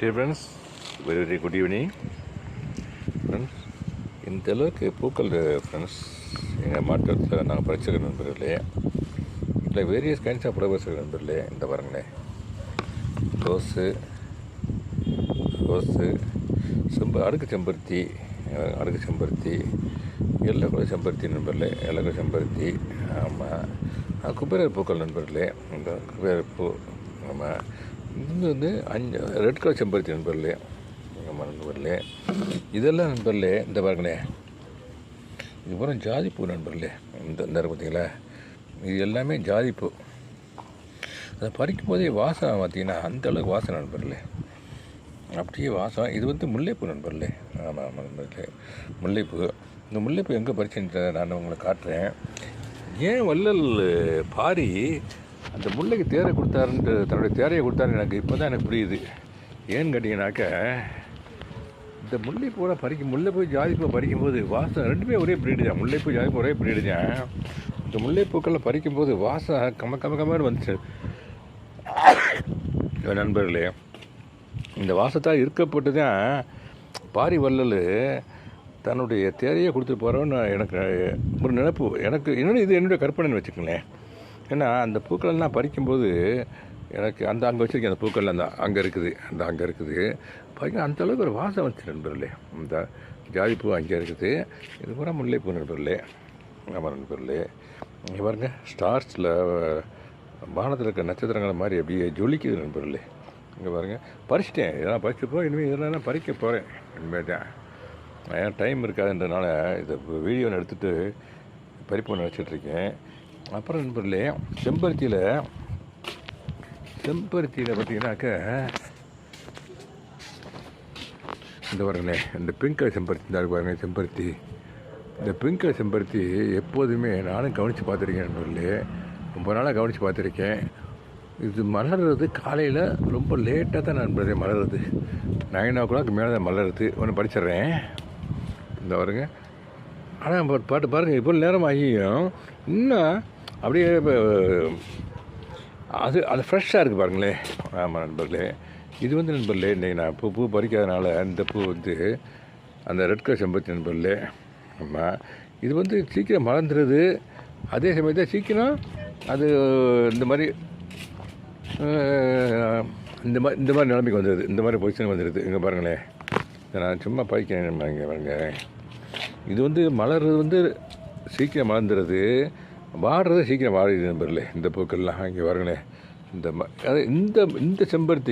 Dear friends, very very good evening. Friends, இந்த அளவுக்கு பூக்கள் ஃப்ரெண்ட்ஸ் எங்கள் மாற்றத்தில் நாங்கள் படிச்சிருக்க நண்பர்களே, இல்லை வேரியஸ் கைண்ட்ஸ் ஆஃப் ஃப்ளவர்ஸ் நண்பர்களே. இந்த பாருங்களேன், ரோஸு அடுக்கு செம்பருத்தி, எல்லோ கலர் செம்பருத்தி நண்பர்களே, எல்லோ கலர் செம்பருத்தி. ஆமாம், குபேரர் பூக்கள் நண்பர்களே. இந்த குபேரர் பூ. ஆமாம், இது வந்து ரெட் கலர் செம்பருத்தி நண்பர்களே. ஆமாம் நண்பர்களே, இதெல்லாம் நண்பர்களே. இந்த பாருங்களே, இது பூரா ஜாதிப்பூ நண்பர்களே. இந்த பார்த்தீங்களா, இது எல்லாமே ஜாதிப்பூ. அதை பறிக்கும் போதே வாசனை பார்த்தீங்கன்னா அந்த அளவுக்கு வாசனை நண்பர்களே, அப்படியே வாசம். இது வந்து முல்லைப்பூ நண்பர்களே. ஆமாம் நண்பர்களே, முல்லைப்பூ. இந்த முல்லைப்பூ எங்கே பறிச்சுன்ற நான் உங்களை காட்டுறேன். ஏன் வள்ளல் பாரி அந்த முல்லைக்கு தேரை கொடுத்தாருன்ட்டு, தன்னுடைய தேரையை கொடுத்தாரு, எனக்கு இப்போ தான் எனக்கு புரியுது. ஏன்னு கேட்டிங்கனாக்க, இந்த முல்லைப்பூவை முல்லைப்பூ ஜாதிப்பூ பறிக்கும்போது வாசம் ரெண்டுமே ஒரே பிரீடு தான். முல்லைப்பூ ஜாதிப்பூ ஒரே பிரீடு தான். இந்த முல்லைப்பூக்களை பறிக்கும்போது வாசம் கம்மன்னு வந்துச்சு நண்பர்களே. இந்த வாசத்தால் இருக்கப்பட்டு தான் பாரி வள்ளல் தன்னுடைய தேரையை கொடுத்துட்டு போகிறோன்னு எனக்கு ஒரு நினைப்பு. எனக்கு இன்னொன்று, இது என்னுடைய கற்பனைன்னு வச்சுக்கோங்களேன். ஏன்னா அந்த பூக்களெல்லாம் பறிக்கும்போது எனக்கு அங்கே வச்சுருக்கேன். அந்த பூக்கள்லாம் அங்கே இருக்குது பறிக்க அந்தளவுக்கு ஒரு வாசம் வந்துச்சு நண்பர்களே. இந்த ஜாதிப்பூ அங்கே இருக்குது. இது பூரா முல்லைப்பூ நண்பர்களே. ஆமாம் நண்பர்களே, இங்கே பாருங்கள், ஸ்டார்ஸில் வானத்தில் இருக்க நட்சத்திரங்கள் மாதிரி அப்படியே ஜொலிக்குது நண்பர்களே. இங்கே பாருங்கள், பறிச்சிட்டேன். இதெல்லாம் பறிச்சுப்போ இனிமேல் இதெல்லாம் பறிக்க போகிறேன். இனிமேல் தான் ஏன் டைம் இருக்காதுன்றதுனால இதை வீடியோன்னு எடுத்துகிட்டு பறிப்போன்னு நினச்சிட்ருக்கேன். அப்புறம் நண்பர்களே, செம்பருத்தியில் பார்த்தீங்கன்னாக்க இந்த பாருங்களேன், இந்த பிங்க் கலர் செம்பருத்தி தான் பாருங்கள். இந்த பிங்க் கலர் செம்பருத்தி எப்போதுமே நானும் கவனித்து பார்த்துருக்கேன் நண்பர்களே. ரொம்ப நாளாக கவனித்து பார்த்துருக்கேன். இது மலர்றது காலையில் ரொம்ப லேட்டாக தான் நண்பர்களே மலருது. 9 o'clock மேலே தான் மலருது. ஒன்று படிச்சிட்றேன். இந்த பாருங்க, ஆனால் பாருங்கள், இப்போ நேரம் ஆகியும் இன்னும் அப்படியே அது ஃப்ரெஷ்ஷாக இருக்குது பாருங்களேன். ஆமாம் நண்பர்களே, இது வந்து நண்பர்களே, இன்றைக்கி நான் பூ பறிக்காதனால இந்த பூ வந்து அந்த ரெட் கலர் செம்பருத்தி நண்பர்களே. ஆமாம், இது வந்து சீக்கிரம் மலர்ந்துடுது. அதே சமயத்தில் சீக்கிரம் அது இந்த மாதிரி நிலைமைக்கு வந்துடுது. இந்த மாதிரி பொசிஷன் வந்துடுது. இங்கே பாருங்களேன், நான் சும்மா பறிக்கிறேன். இங்கே பாருங்க, இது வந்து மலர்றது வந்து சீக்கிரம் மலர்ந்துடுது, வாடுறது சீக்கிரம் வாடுது நண்பர்களே. இந்த பூக்கள்லாம் இங்கே பாருங்களேன். இந்த செம்பருத்தி